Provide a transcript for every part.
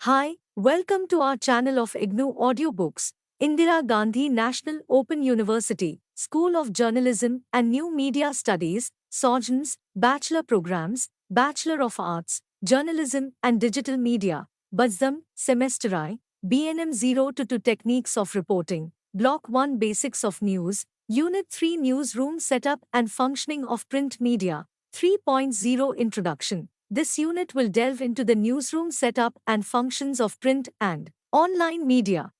Hi, welcome to our channel of IGNOU audiobooks. Indira Gandhi National Open University, School of Journalism and New Media Studies, SOJNMS, Bachelor Programmes, Bachelor of Arts, Journalism and Digital Media, BAJDM, Semester I, BNM 0 to 2 Techniques of Reporting, Block-1 Basics of News, Unit-3 Newsroom Setup and Functioning of Print Media, 3.0 Introduction. This unit will delve into the newsroom setup and functions of print and online media.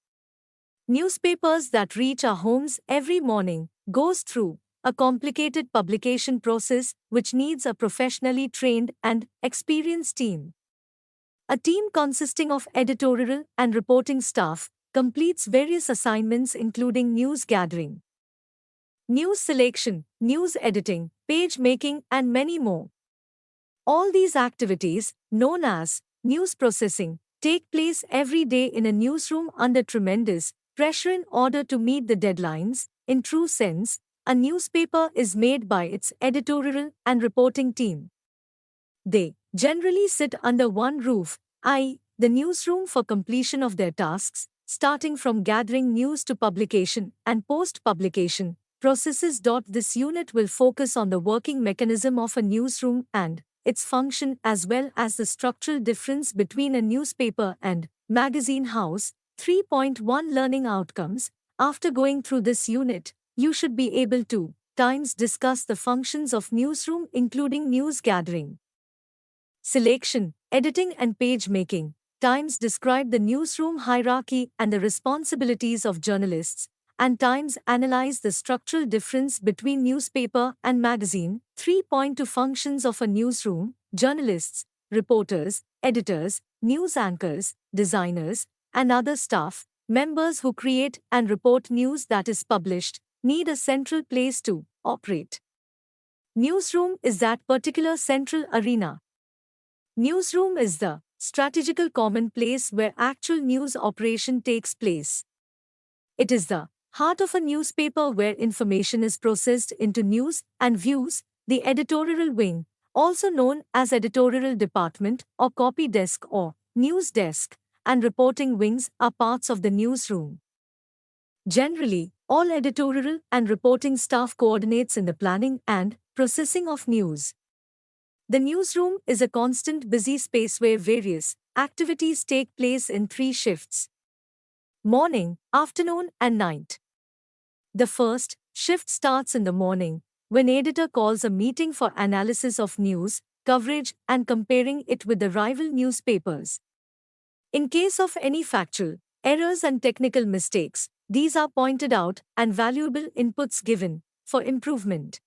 Newspapers that reach our homes every morning goes through a complicated publication process which needs a professionally trained and experienced team. A team consisting of editorial and reporting staff completes various assignments including news gathering, news selection, news editing, page making and many more. All these activities, known as news processing, take place every day in a newsroom under tremendous pressure in order to meet the deadlines. In true sense, a newspaper is made by its editorial and reporting team. They generally sit under one roof, i.e., the newsroom for completion of their tasks, starting from gathering news to publication and post-publication processes. This unit will focus on the working mechanism of a newsroom and its function as well as the structural difference between a newspaper and magazine house. 3.1 Learning Outcomes. After going through this unit, you should be able to times discuss the functions of newsroom including news gathering, selection, editing and page making, times describe the newsroom hierarchy and the responsibilities of journalists, and times analyze the structural difference between newspaper and magazine. 3.2 Functions of a newsroom, journalists, reporters, editors, news anchors, designers, and other staff, members who create and report news that is published, need a central place to operate. Newsroom is that particular central arena. Newsroom is the strategical common place where actual news operation takes place. It is the heart of a newspaper where information is processed into news and views. The editorial wing, also known as editorial department or copy desk or news desk, and reporting wings are parts of the newsroom. Generally, all editorial and reporting staff coordinates in the planning and processing of news. The newsroom is a constant busy space where various activities take place in 3 shifts: morning, afternoon, and night. The first shift starts in the morning, when editor calls a meeting for analysis of news, coverage, and comparing it with the rival newspapers. In case of any factual errors and technical mistakes, these are pointed out and valuable inputs given for improvement.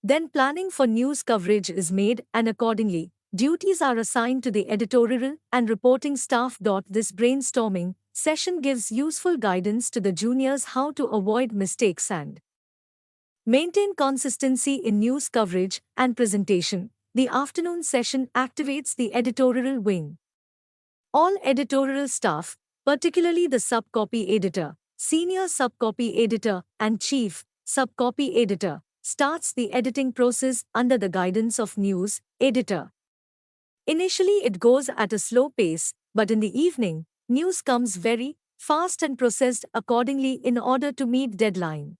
Then planning for news coverage is made and accordingly, duties are assigned to the editorial and reporting staff. This brainstorming session gives useful guidance to the juniors how to avoid mistakes and maintain consistency in news coverage and presentation. The afternoon session activates the editorial wing. All editorial staff, particularly the sub-copy editor, senior sub-copy editor, and chief sub-copy editor, starts the editing process under the guidance of news editor. Initially it goes at a slow pace, but in the evening, news comes very fast and processed accordingly in order to meet deadline.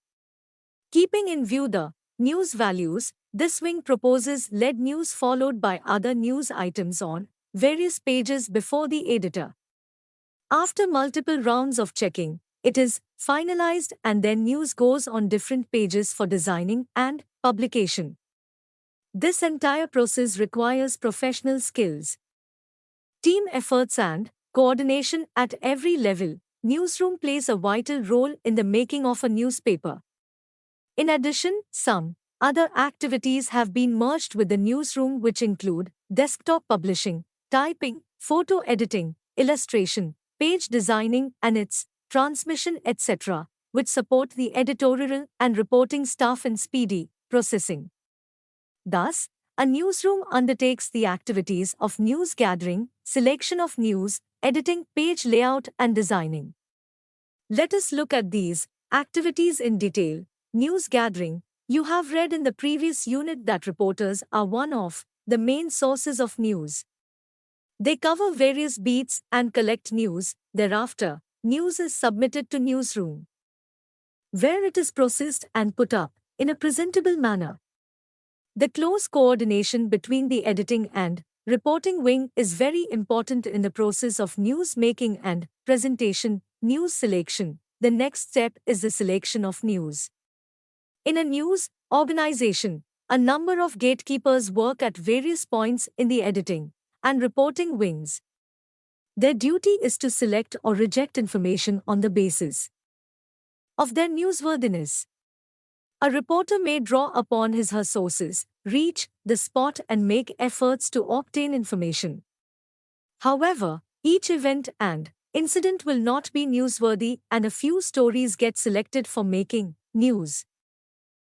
Keeping in view the news values, this wing proposes lead news followed by other news items on various pages before the editor. After multiple rounds of checking, it is finalized and then news goes on different pages for designing and publication. This entire process requires professional skills, team efforts and coordination at every level. Newsroom plays a vital role in the making of a newspaper. In addition, some other activities have been merged with the newsroom which include desktop publishing, typing, photo editing, illustration, page designing and its transmission, etc., which support the editorial and reporting staff in speedy processing. Thus, a newsroom undertakes the activities of news gathering, selection of news, editing, page layout, and designing. Let us look at these activities in detail. News gathering. You have read in the previous unit that reporters are one of the main sources of news. They cover various beats and collect news. Thereafter, news is submitted to newsroom, where it is processed and put up in a presentable manner. The close coordination between the editing and reporting wing is very important in the process of news making and presentation. News selection. The next step is the selection of news. In a news organization, a number of gatekeepers work at various points in the editing and reporting wings. Their duty is to select or reject information on the basis of their newsworthiness. A reporter may draw upon his/her sources, reach the spot, and make efforts to obtain information. However, each event and incident will not be newsworthy, and a few stories get selected for making news.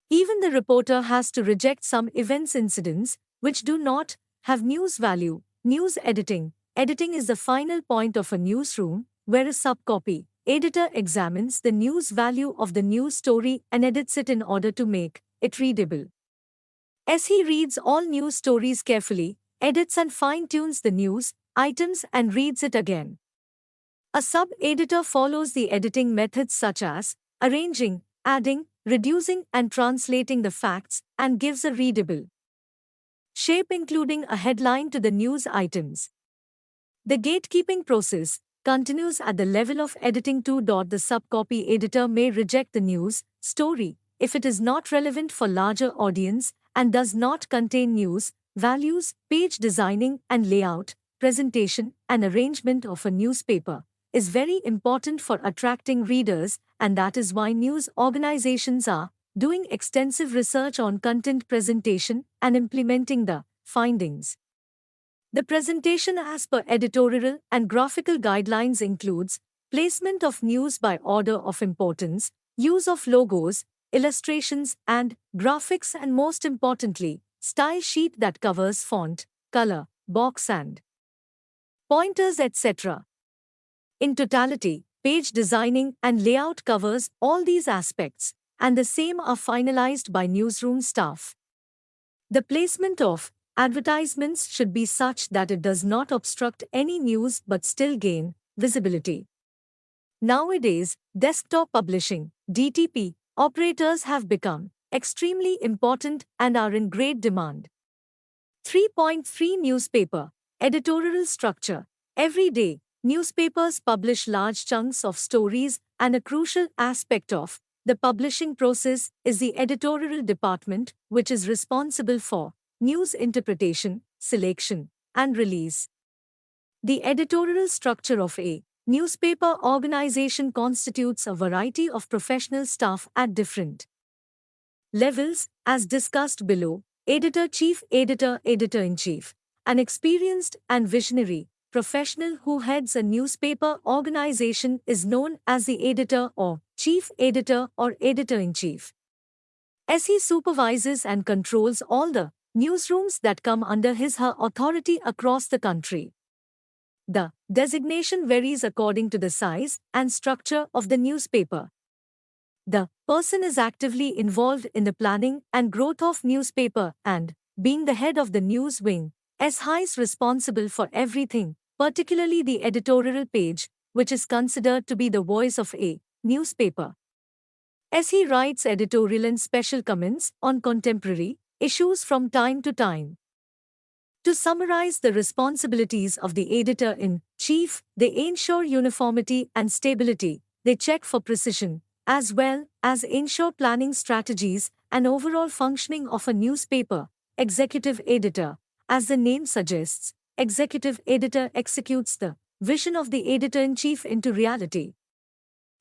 Even the reporter has to reject some events incidents which do not have news value. News editing. Editing is the final point of a newsroom where a subcopy editor examines the news value of the news story and edits it in order to make it readable. As he reads all news stories carefully, edits and fine-tunes the news items and reads it again. A sub-editor follows the editing methods such as arranging, adding, reducing and translating the facts and gives a readable shape, including a headline to the news items. The gatekeeping process continues at the level of editing too. The subcopy editor may reject the news story if it is not relevant for larger audience and does not contain news values. Page designing and layout, presentation and arrangement of a newspaper is very important for attracting readers, and that is why news organizations are doing extensive research on content presentation and implementing the findings. The presentation as per editorial and graphical guidelines includes placement of news by order of importance, use of logos, illustrations and graphics, and most importantly, style sheet that covers font, color, box and pointers, etc. In totality, page designing and layout covers all these aspects, and the same are finalized by newsroom staff. The placement of advertisements should be such that it does not obstruct any news but still gain visibility. Nowadays, desktop publishing (DTP) operators have become extremely important and are in great demand. 3.3 Newspaper editorial structure. Every day, newspapers publish large chunks of stories, and a crucial aspect of the publishing process is the editorial department, which is responsible for news interpretation, selection, and release. The editorial structure of a newspaper organization constitutes a variety of professional staff at different levels, as discussed below: editor-chief, editor, editor-in-chief. An experienced and visionary professional who heads a newspaper organization is known as the editor or chief editor or editor-in-chief, as he supervises and controls all the newsrooms that come under his/her authority across the country. The designation varies according to the size and structure of the newspaper. The person is actively involved in the planning and growth of newspaper and, being the head of the news wing, is responsible for everything, particularly the editorial page, which is considered to be the voice of a newspaper, as he writes editorial and special comments on contemporary issues from time to time. To summarize the responsibilities of the editor-in-chief, they ensure uniformity and stability, they check for precision, as well as ensure planning strategies and overall functioning of a newspaper. Executive editor. As the name suggests, executive editor executes the vision of the editor-in-chief into reality,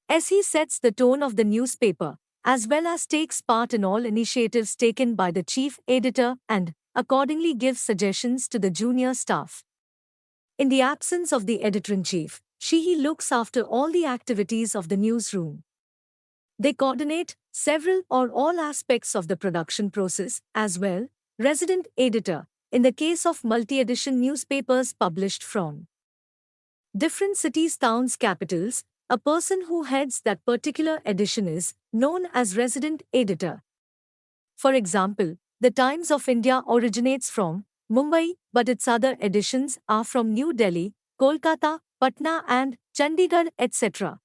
as he sets the tone of the newspaper, as well as takes part in all initiatives taken by the chief editor and accordingly gives suggestions to the junior staff. In the absence of the editor-in-chief, he looks after all the activities of the newsroom. They coordinate several or all aspects of the production process as well. Resident editor. In the case of multi-edition newspapers published from different cities, towns, capitals, a person who heads that particular edition is known as resident editor. For example, the Times of India originates from Mumbai, but its other editions are from New Delhi, Kolkata, Patna, and Chandigarh, etc.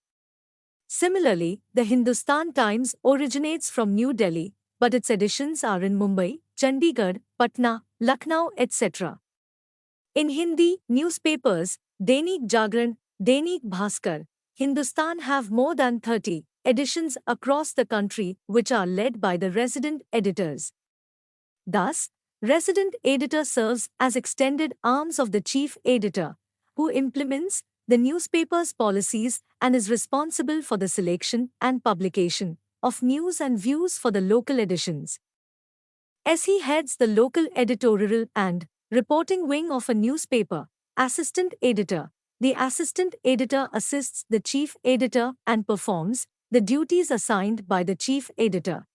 Similarly, the Hindustan Times originates from New Delhi, but its editions are in Mumbai, Chandigarh, Patna, Lucknow, etc. In Hindi newspapers, Dainik Jagran, Dainik Bhaskar, Hindustan have more than 30 editions across the country which are led by the resident editors. Thus, resident editor serves as extended arms of the chief editor, who implements the newspaper's policies and is responsible for the selection and publication of news and views for the local editions. As he heads the local editorial and reporting wing of a newspaper, assistant editor, the assistant editor assists the chief editor and performs the duties assigned by the chief editor.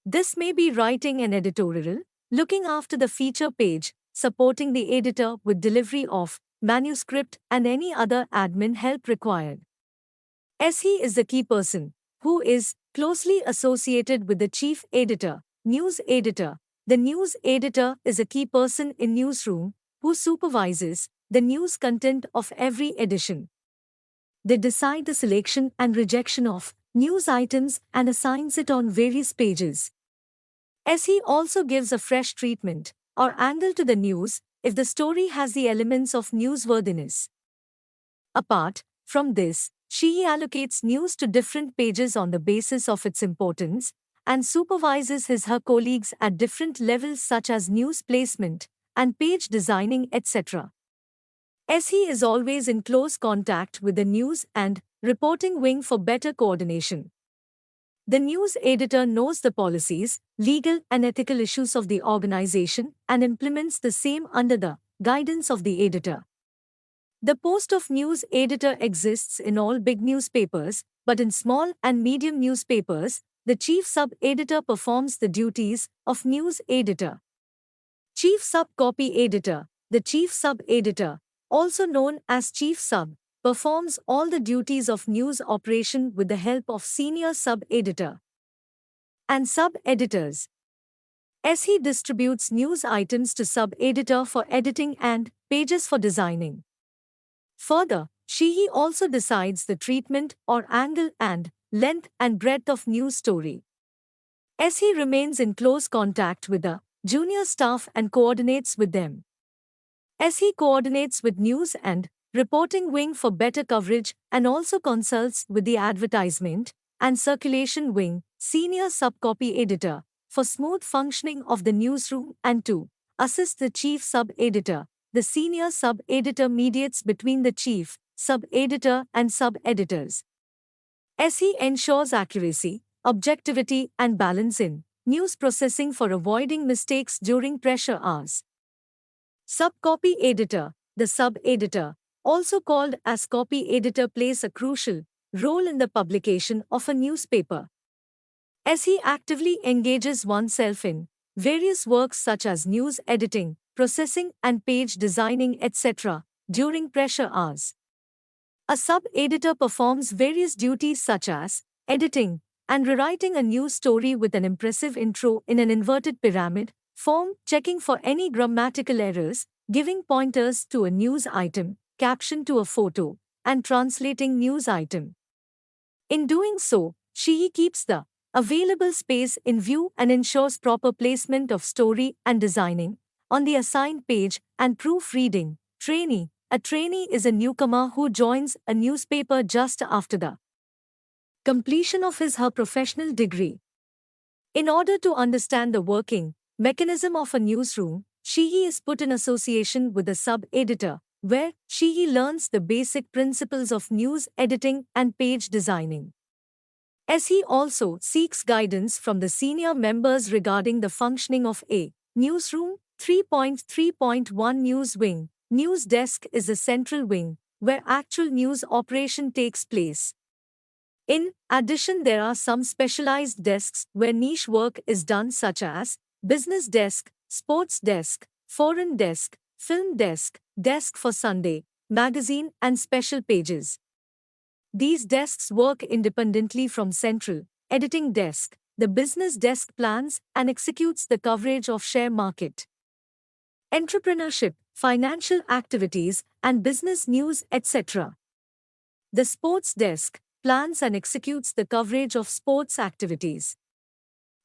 This may be writing an editorial, looking after the feature page, supporting the editor with delivery of manuscript and any other admin help required. As he is the key person, who is closely associated with the chief editor, news editor. The news editor is a key person in newsroom who supervises the news content of every edition. They decide the selection and rejection of news items and assigns it on various pages. As he also gives a fresh treatment or angle to the news if the story has the elements of newsworthiness. Apart from this, she allocates news to different pages on the basis of its importance and supervises her colleagues at different levels such as news placement and page designing, etc. As he is always in close contact with the news and reporting wing for better coordination. The news editor knows the policies, legal and ethical issues of the organization and implements the same under the guidance of the editor. The post of news editor exists in all big newspapers, but in small and medium newspapers, the chief sub-editor performs the duties of news editor. Chief sub-copy editor, the chief sub-editor, also known as chief sub, performs all the duties of news operation with the help of senior sub-editor and sub-editors. As he distributes news items to sub-editor for editing and pages for designing. Further, he also decides the treatment or angle and length and breadth of news story. As he remains in close contact with the junior staff and coordinates with them. As he coordinates with news and reporting wing for better coverage and also consults with the advertisement and circulation wing, senior sub-copy editor, for smooth functioning of the newsroom and to assist the chief sub-editor. The senior sub-editor mediates between the chief sub-editor and sub-editors. As he ensures accuracy, objectivity and balance in news processing for avoiding mistakes during pressure hours. Sub-copy editor, the sub-editor, also called as copy editor, plays a crucial role in the publication of a newspaper. As he actively engages oneself in various works such as news editing, processing and page designing, etc., during pressure hours. A sub-editor performs various duties such as editing and rewriting a news story with an impressive intro in an inverted pyramid form, checking for any grammatical errors, giving pointers to a news item, caption to a photo, and translating news item. In doing so, she keeps the available space in view and ensures proper placement of story and designing on the assigned page and proofreading. Trainee. A trainee is a newcomer who joins a newspaper just after the completion of her professional degree. In order to understand the working mechanism of a newsroom, she is put in association with a sub-editor, where she learns the basic principles of news editing and page designing. As he also seeks guidance from the senior members regarding the functioning of a newsroom. 3.3.1 News Wing. News desk is the central wing, where actual news operation takes place. In addition, there are some specialized desks where niche work is done, such as business desk, sports desk, foreign desk, film desk, desk for Sunday, magazine and special pages. These desks work independently from central editing desk. The business desk plans and executes the coverage of share market entrepreneurship, financial activities, and business news, etc. The sports desk plans and executes the coverage of sports activities.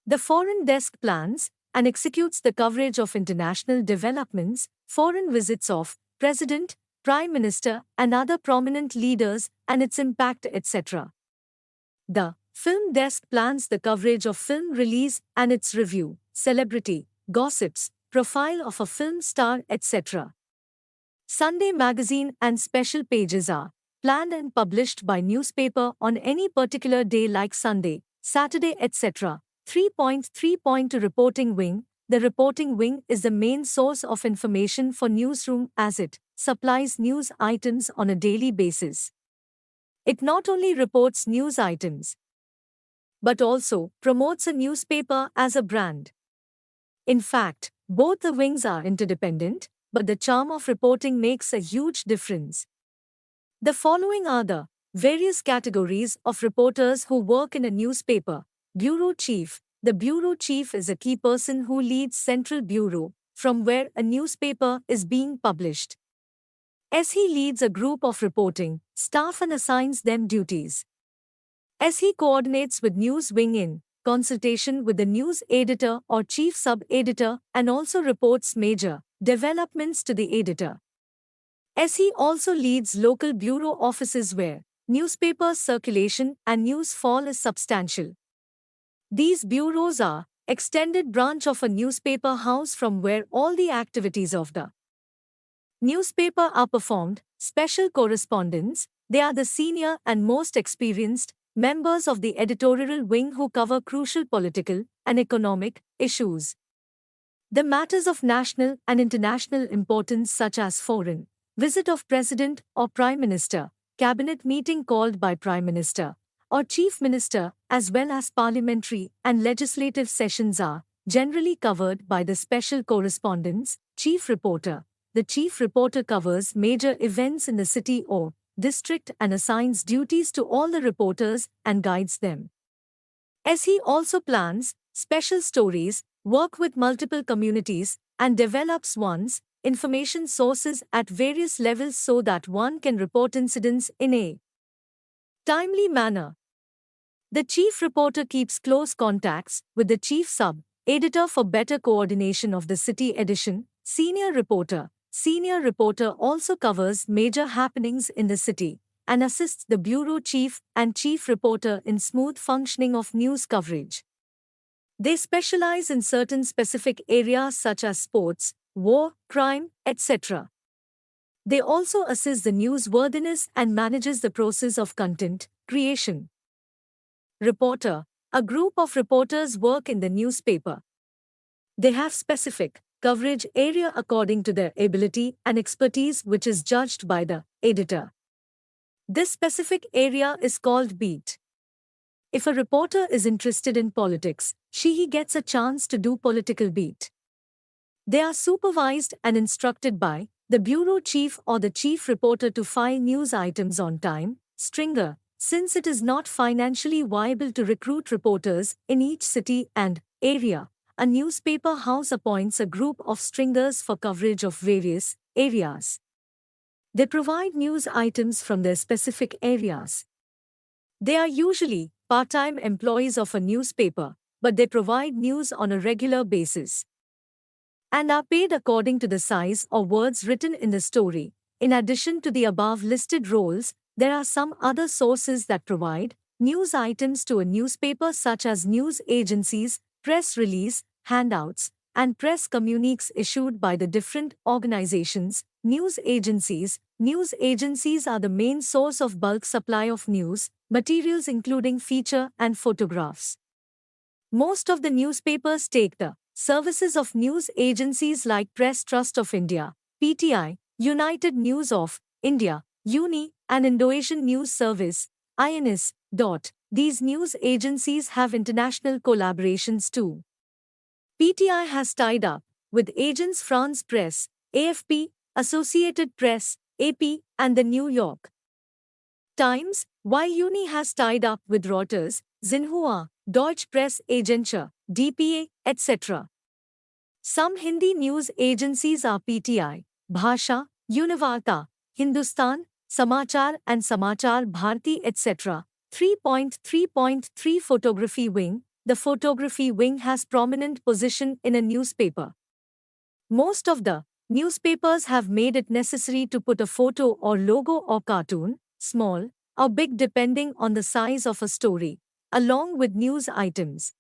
The foreign desk plans and executes the coverage of international developments, foreign visits of President, Prime Minister, and other prominent leaders and its impact, etc. The film desk plans the coverage of film release and its review, celebrity, gossips, profile of a film star, etc. Sunday magazine and special pages are planned and published by newspaper on any particular day like Sunday, Saturday, etc. 3.3.2 Reporting Wing. The reporting wing is the main source of information for newsroom as it supplies news items on a daily basis. It not only reports news items, but also promotes a newspaper as a brand. In fact, both the wings are interdependent, but the charm of reporting makes a huge difference. The following are the various categories of reporters who work in a newspaper. Bureau Chief. The Bureau Chief is a key person who leads Central Bureau, from where a newspaper is being published. As he leads a group of reporting staff and assigns them duties. As he coordinates with News Wing in consultation with the news editor or chief sub-editor and also reports major developments to the editor. As he also leads local bureau offices where newspaper circulation and news fall is substantial. These bureaus are extended branch of a newspaper house from where all the activities of the newspaper are performed. Special correspondents, they are the senior and most experienced members of the editorial wing who cover crucial political and economic issues. The matters of national and international importance such as foreign visit of President or Prime Minister, cabinet meeting called by Prime Minister or Chief Minister, as well as parliamentary and legislative sessions are generally covered by the special correspondents, chief reporter. The chief reporter covers major events in the city or district and assigns duties to all the reporters and guides them. As he also plans special stories, work with multiple communities, and develops one's information sources at various levels so that one can report incidents in a timely manner. The chief reporter keeps close contacts with the chief sub-editor for better coordination of the city edition. Senior reporter also covers major happenings in the city and assists the bureau chief and chief reporter in smooth functioning of news coverage. They specialize in certain specific areas such as sports, war, crime, etc. They also assist the newsworthiness and manages the process of content creation. Reporter. A group of reporters work in the newspaper. They have specific coverage area according to their ability and expertise, which is judged by the editor. This specific area is called beat. If a reporter is interested in politics, he gets a chance to do political beat. They are supervised and instructed by the bureau chief or the chief reporter to file news items on time. Stringer. Since it is not financially viable to recruit reporters in each city and area, a newspaper house appoints a group of stringers for coverage of various areas. They provide news items from their specific areas. They are usually part-time employees of a newspaper, but they provide news on a regular basis and are paid according to the size or words written in the story. In addition to the above listed roles, there are some other sources that provide news items to a newspaper such as news agencies, press release, handouts, and press communiques issued by the different organizations. News agencies are the main source of bulk supply of news materials including feature and photographs. Most of the newspapers take the services of news agencies like Press Trust of India, PTI, United News of India, UNI, and Indonesian News Service, INS. These news agencies have international collaborations too. PTI has tied up with Agence France Presse, AFP, Associated Press, AP, and the New York Times, while UNI has tied up with Reuters, Xinhua, Deutsche Presse Agentur, DPA, etc. Some Hindi news agencies are PTI, Bhasha, Univarta, Hindustan, Samachar and Samachar Bharati etc. 3.3.3 Photography Wing. The photography wing has prominent position in a newspaper. Most of the newspapers have made it necessary to put a photo or logo or cartoon, small or big depending on the size of a story, along with news items.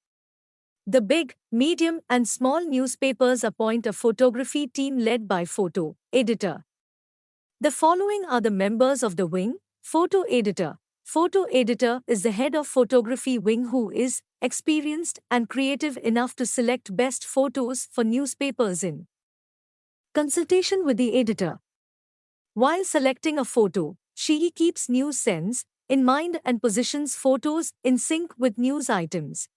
The big, medium and small newspapers appoint a photography team led by photo editor. The following are the members of the wing. Photo editor. Photo editor is the head of photography wing who is experienced and creative enough to select best photos for newspapers in consultation with the editor. While selecting a photo, she keeps news sense in mind and positions photos in sync with news items.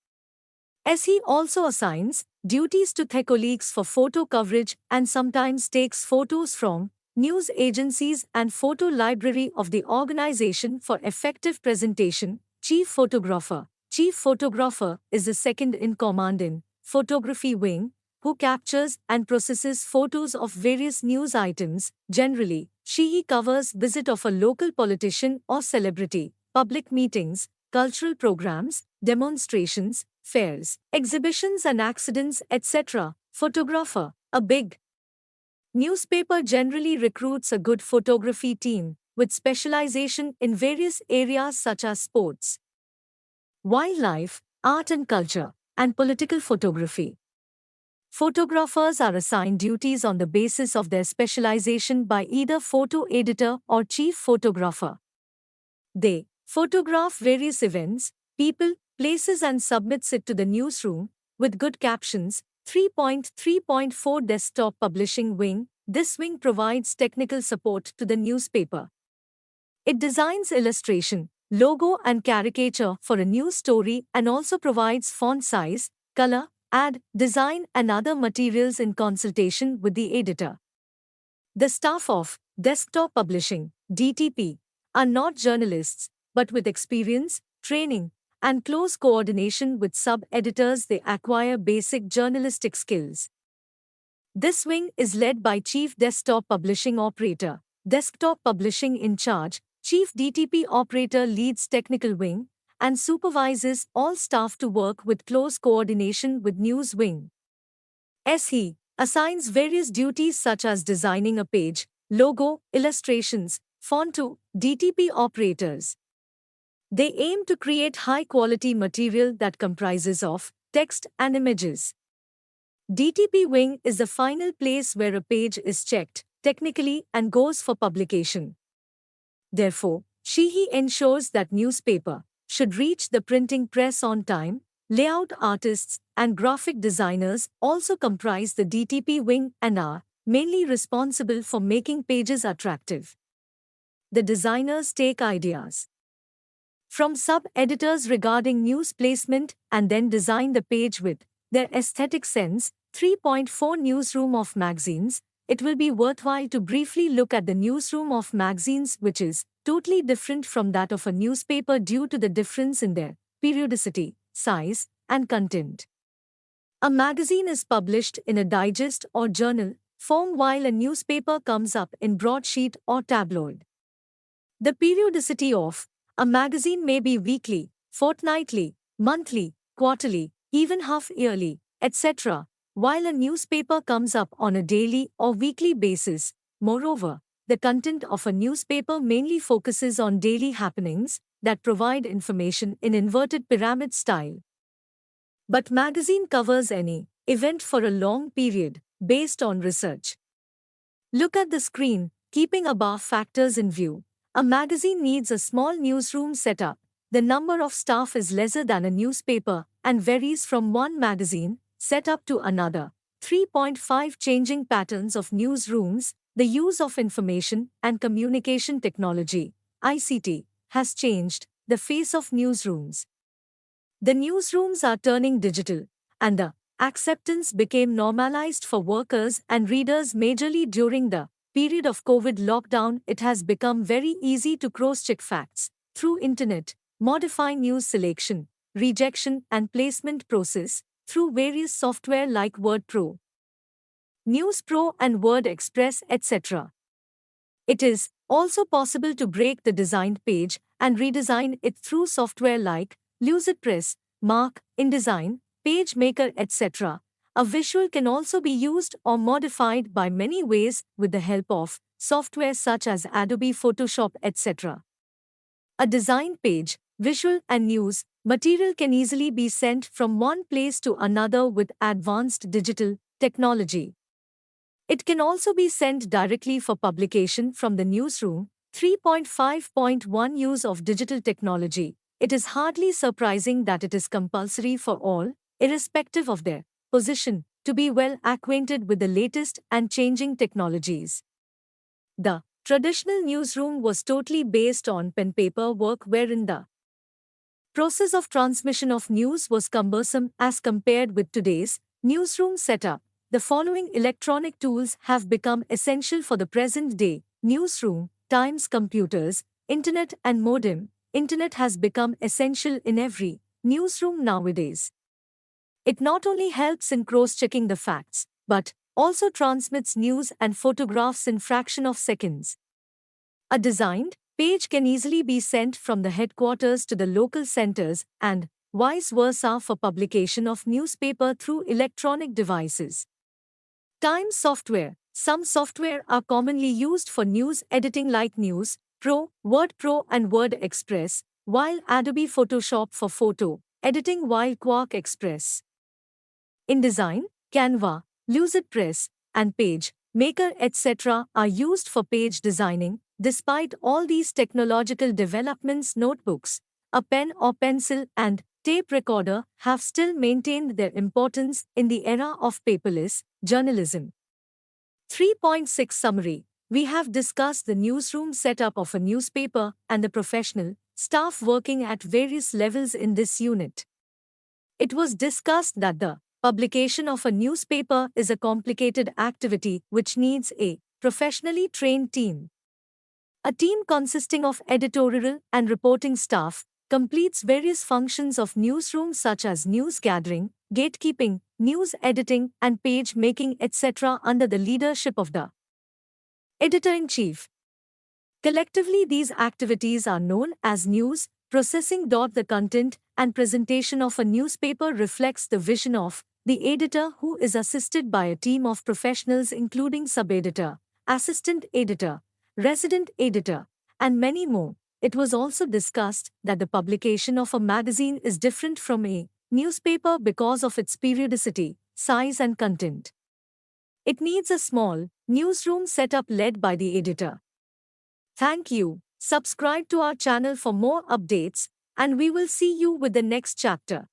As he also assigns duties to their colleagues for photo coverage and sometimes takes photos from news agencies and photo library of the organization for effective presentation. Chief photographer. Chief photographer is the second in command in photography wing, who captures and processes photos of various news items. Generally, she covers visit of a local politician or celebrity, public meetings, cultural programs, demonstrations, fairs, exhibitions and accidents, etc. Photographer. A big newspaper generally recruits a good photography team with specialization in various areas such as sports, wildlife, art and culture, and political photography. Photographers are assigned duties on the basis of their specialization by either photo editor or chief photographer. They photograph various events, people, places and submits it to the newsroom with good captions. 3.3.4 Desktop Publishing Wing. This wing provides technical support to the newspaper. It designs illustration, logo and caricature for a news story and also provides font size, color, ad, design and other materials in consultation with the editor. The staff of Desktop Publishing, DTP, are not journalists, but with experience, training, and close coordination with sub-editors they acquire basic journalistic skills. This wing is led by Chief Desktop Publishing Operator, Desktop Publishing in charge. Chief DTP Operator leads technical wing and supervises all staff to work with close coordination with news wing. He assigns various duties such as designing a page, logo, illustrations, font to DTP operators. They aim to create high-quality material that comprises of text and images. DTP wing is the final place where a page is checked technically and goes for publication. Therefore, he ensures that newspaper should reach the printing press on time. Layout artists and graphic designers also comprise the DTP wing and are mainly responsible for making pages attractive. The designers take ideas from sub-editors regarding news placement and then design the page with their aesthetic sense. 3.4 Newsroom of magazines. It will be worthwhile to briefly look at the newsroom of magazines, which is totally different from that of a newspaper due to the difference in their periodicity, size, and content. A magazine is published in a digest or journal form while a newspaper comes up in broadsheet or tabloid. The periodicity of a magazine may be weekly, fortnightly, monthly, quarterly, even half-yearly, etc., while a newspaper comes up on a daily or weekly basis. Moreover, the content of a newspaper mainly focuses on daily happenings that provide information in inverted pyramid style. But magazine covers any event for a long period, based on research. Look at the screen, keeping above factors in view. A magazine needs a small newsroom setup. The number of staff is lesser than a newspaper and varies from one magazine setup to another. 3.5 Changing patterns of newsrooms. The use of information and communication technology, ICT, has changed the face of newsrooms. The newsrooms are turning digital, and the acceptance became normalized for workers and readers majorly during the period of COVID lockdown. It has become very easy to cross-check facts through internet, modify news selection, rejection and placement process through various software like WordPro. News Pro and Word Express, etc. It is also possible to break the designed page and redesign it through software like LucidPress, Mark, InDesign, PageMaker, etc. A visual can also be used or modified by many ways with the help of software such as Adobe Photoshop, etc. A designed page, visual, and news material can easily be sent from one place to another with advanced digital technology. It can also be sent directly for publication from the newsroom. 3.5.1 Use of digital technology. It is hardly surprising that it is compulsory for all, irrespective of their position, to be well acquainted with the latest and changing technologies. The traditional newsroom was totally based on pen-paper work wherein the process of transmission of news was cumbersome as compared with today's newsroom setup. The following electronic tools have become essential for the present day newsroom: Times computers, internet and modem. Internet has become essential in every newsroom nowadays. It not only helps in cross-checking the facts, but also transmits news and photographs in fraction of seconds. A designed page can easily be sent from the headquarters to the local centers and vice versa for publication of newspaper through electronic devices. Times software. Some software are commonly used for news editing like News Pro, Word Pro and Word Express, while Adobe Photoshop for photo editing while Quark Express. InDesign, Canva, LucidPress, and PageMaker, etc. are used for page designing. Despite all these technological developments, notebooks, a pen or pencil, and tape recorder have still maintained their importance in the era of paperless journalism. 3.6 Summary. We have discussed the newsroom setup of a newspaper and the professional staff working at various levels in this unit. It was discussed that the publication of a newspaper is a complicated activity which needs a professionally trained team. A team consisting of editorial and reporting staff completes various functions of newsroom such as news gathering, gatekeeping, news editing, and page making, etc. under the leadership of the editor-in-chief. Collectively, these activities are known as news processing. The content and presentation of a newspaper reflects the vision of the editor, who is assisted by a team of professionals including sub-editor, assistant editor, resident editor, and many more. It was also discussed that the publication of a magazine is different from a newspaper because of its periodicity, size, and content. It needs a small newsroom setup led by the editor. Thank you. Subscribe to our channel for more updates, and we will see you with the next chapter.